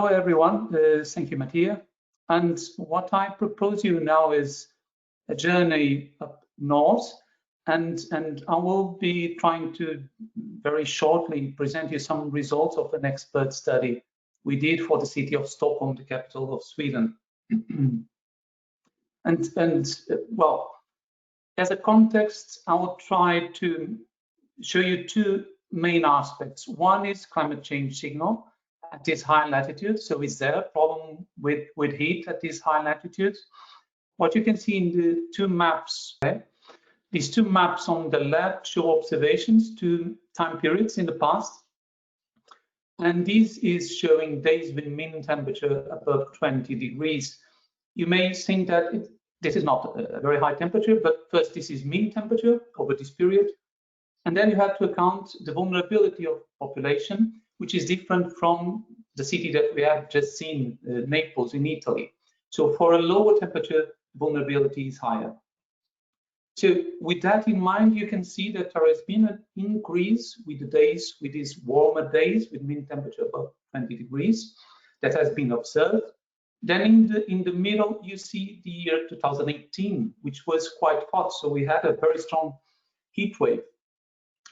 Hello everyone, thank you Mattia. And what I propose you now is a journey up north and I will be trying to very shortly present you some results of an expert study we did for the city of Stockholm, the capital of Sweden. Well, as a context, I will try to show you two main aspects. One is climate change signal at this high latitude. So is there a problem with heat at these high latitudes? What you can see in the two maps, these two maps on the left show observations to time periods in the past. And this is showing days with mean temperature above 20 degrees. You may think that this is not a very high temperature, but first this is mean temperature over this period. And then you have to account the vulnerability of population, which is different from the city that we have just seen, Naples in Italy. So for a lower temperature, vulnerability is higher. So with that in mind, you can see that there has been an increase with the days, with these warmer days with mean temperature above 20 degrees that has been observed. Then in the middle, you see the year 2018, which was quite hot. So we had a very strong heat wave.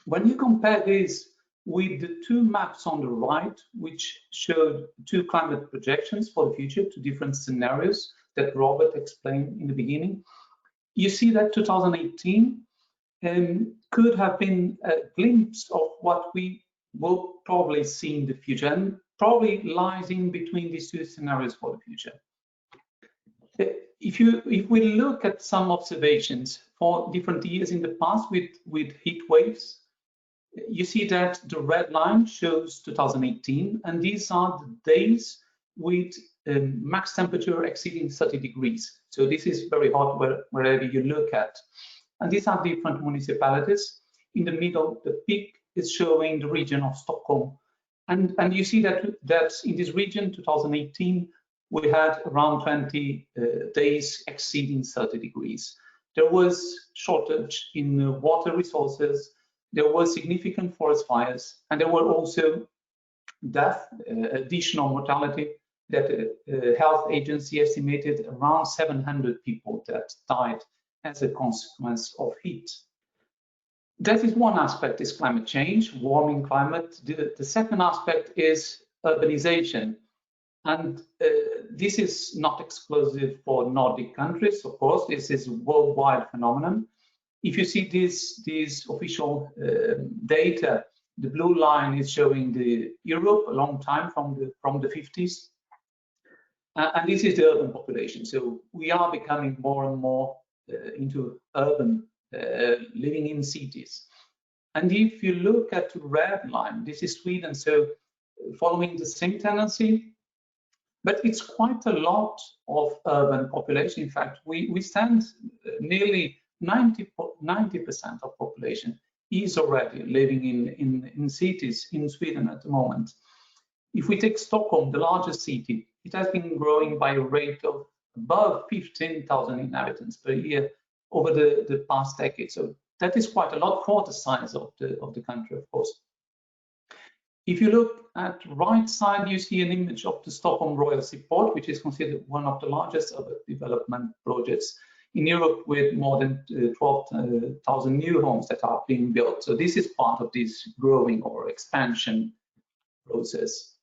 When you compare this with the two maps on the right, which showed two climate projections for the future, two different scenarios that Robert explained in the beginning, you see that 2018 could have been a glimpse of what we will probably see in the future, and probably lies in between these two scenarios for the future. If we look at some observations for different years in the past with heat waves, you see that the red line shows 2018, and these are the days with max temperature exceeding 30 degrees. So this is very hot wherever you look at. And these are different municipalities. In the middle, the peak is showing the region of Stockholm. And you see that in this region, 2018, we had around 20 days exceeding 30 degrees. There was shortage in water resources. There were significant forest fires, and there were also death, additional mortality that the health agency estimated around 700 people that died as a consequence of heat. That is one aspect, is climate change, warming climate. The second aspect is urbanization. And this is not exclusive for Nordic countries, of course. This is a worldwide phenomenon. If you see these official data, the blue line is showing Europe a long time from the 50s. And this is the urban population. So we are becoming more and more into urban, living in cities. And if you look at the red line, this is Sweden, so following the same tendency, but it's quite a lot of urban population. In fact, we stand nearly 90% of population is already living in cities in Sweden at the moment. If we take Stockholm, the largest city, it has been growing by a rate of above 15,000 inhabitants per year over the past decade. So that is quite a lot for the size of the country, of course. If you look at the right side, you see an image of the Stockholm Royal Seaport, which is considered one of the largest urban development projects in Europe, with more than 12,000 new homes that are being built. So this is part of this growing or expansion process.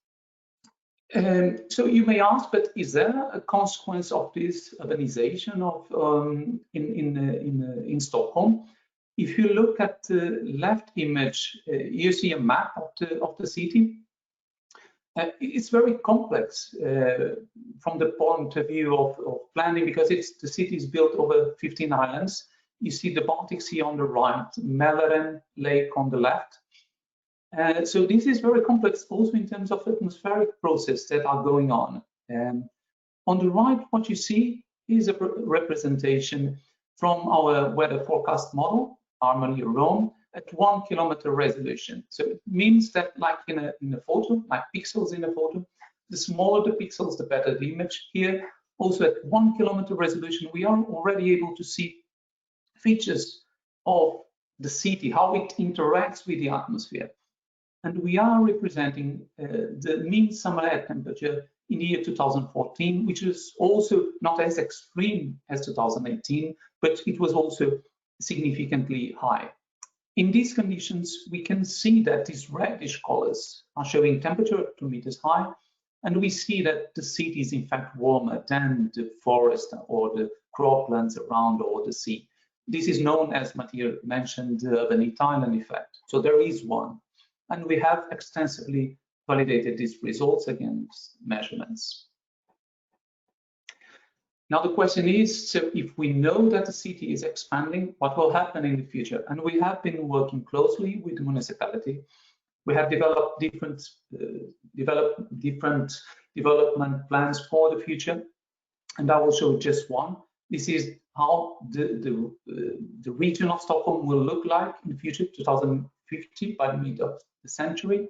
So you may ask, but is there a consequence of this urbanization in Stockholm? If you look at the left image, you see a map of the city. It's very complex from the point of view of planning, because the city is built over 15 islands. You see the Baltic Sea on the right, Mälaren Lake on the left. So this is very complex also in terms of atmospheric processes that are going on. On the right, what you see is a representation from our weather forecast model, Harmony Rome, at 1 kilometer resolution. So it means that, like in a photo, like pixels in a photo, the smaller the pixels, the better the image. Here, also at 1 kilometer resolution, we are already able to see features of the city, how it interacts with the atmosphere. And we are representing the mean summer air temperature in the year 2014, which was also not as extreme as 2018, but it was also significantly high. In these conditions, we can see that these reddish colors are showing temperature 2 meters high, and we see that the city is in fact warmer than the forest or the croplands around or the sea. This is known, as Mattia mentioned, the urban heat island effect. So there is one, and we have extensively validated these results against measurements. Now the question is, so if we know that the city is expanding, what will happen in the future? And we have been working closely with the municipality. We have developed different development plans for the future, and I will show just one. This is how the region of Stockholm will look like in the future, 2050, by the mid of the century.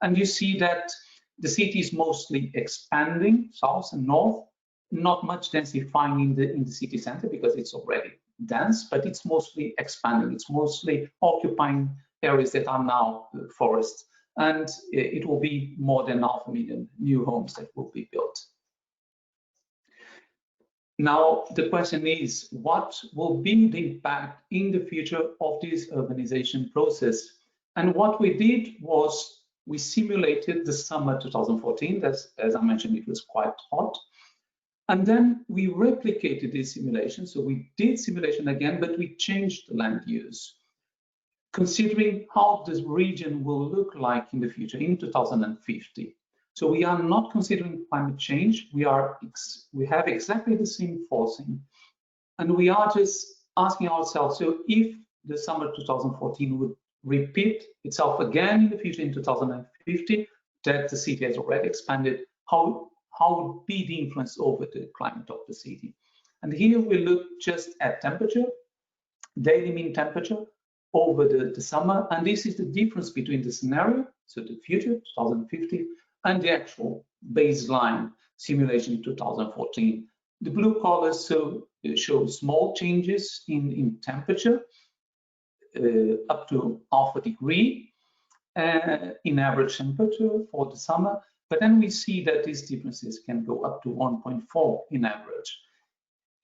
And you see that the city is mostly expanding south and north, not much densifying in the city center because it's already dense, but it's mostly expanding. It's mostly occupying areas that are now forests, and it will be more than 500,000 new homes that will be built. Now, the question is, what will be the impact in the future of this urbanization process? And what we did was we simulated the summer 2014, as I mentioned, it was quite hot. And then we replicated this simulation. So we did simulation again, but we changed the land use, considering how this region will look like in the future, in 2050. So we are not considering climate change. We have exactly the same forcing, and we are just asking ourselves, so if the summer 2014 would repeat itself again in the future in 2050, that the city has already expanded, how would be the influence over the climate of the city? And here we look just at temperature, daily mean temperature over the summer, and this is the difference between the scenario, so the future 2050, and the actual baseline simulation 2014. The blue colors show small changes in temperature, up to 0.5 degree in average temperature for the summer, but then we see that these differences can go up to 1.4 in average.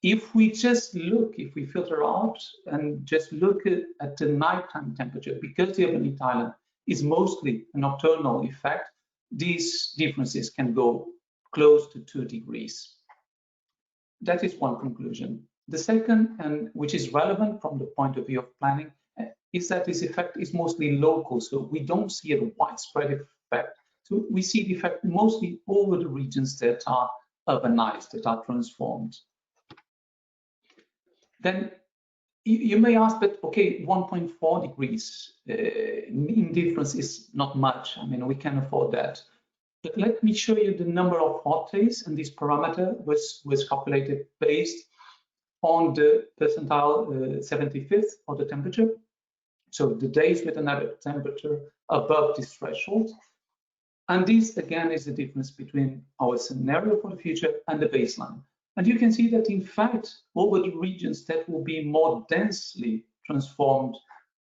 If we just look, if we filter out and just look at the nighttime temperature, because the urban heat island is mostly a nocturnal effect, these differences can go close to 2 degrees. That is one conclusion. The second, and which is relevant from the point of view of planning, is that this effect is mostly local, so we don't see a widespread effect. So we see the effect mostly over the regions that are urbanized, that are transformed. Then you may ask, but okay, 1.4 degrees in difference is not much. I mean, we can afford that. But let me show you the number of hot days, and this parameter was calculated based on the percentile 75th of the temperature. So the days with an average temperature above this threshold. And this again is the difference between our scenario for the future and the baseline. And you can see that in fact, over the regions that will be more densely transformed,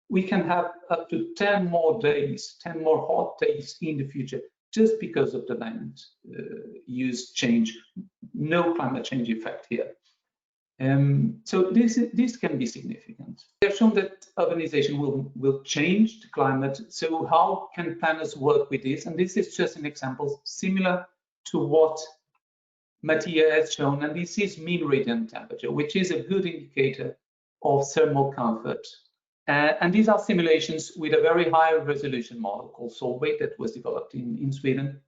we can have up to 10 more days, 10 more hot days in the future, just because of the land use change, no climate change effect here. So this can be significant. They have shown that urbanization will change the climate. So how can planners work with this? And this is just an example similar to what Mattia has shown. And this is mean radiant temperature, which is a good indicator of thermal comfort. And these are simulations with a very high resolution model called Solway that was developed in Sweden.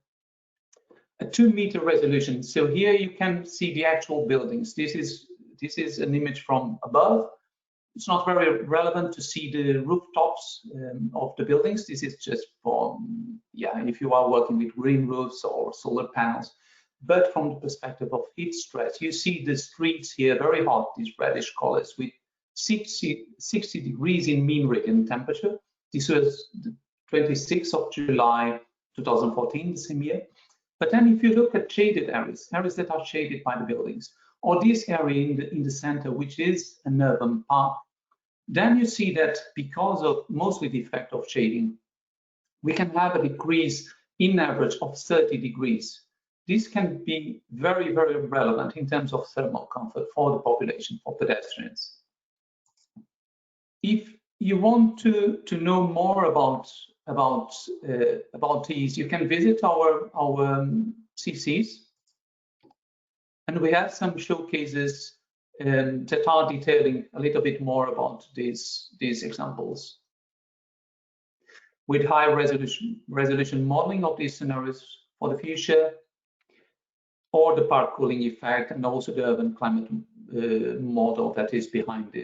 A 2-meter resolution. So here you can see the actual buildings. This is an image from above. It's not very relevant to see the rooftops of the buildings. This is just for, if you are working with green roofs or solar panels. But from the perspective of heat stress, you see the streets here very hot, these reddish colors with 60 degrees in mean radiant temperature. This was the 26th of July 2014, the same year. But then if you look at shaded areas that are shaded by the buildings, or this area in the center, which is an urban park, then you see that because of mostly the effect of shading, we can have a decrease in average of 30 degrees. this can be very, very relevant in terms of thermal comfort for the population, for pedestrians. If you want to know more about these, you can visit our CCs, and we have some showcases that are detailing a little bit more about these examples, with high resolution modeling of these scenarios for the future, or the park cooling effect, and also the urban climate model that is behind this.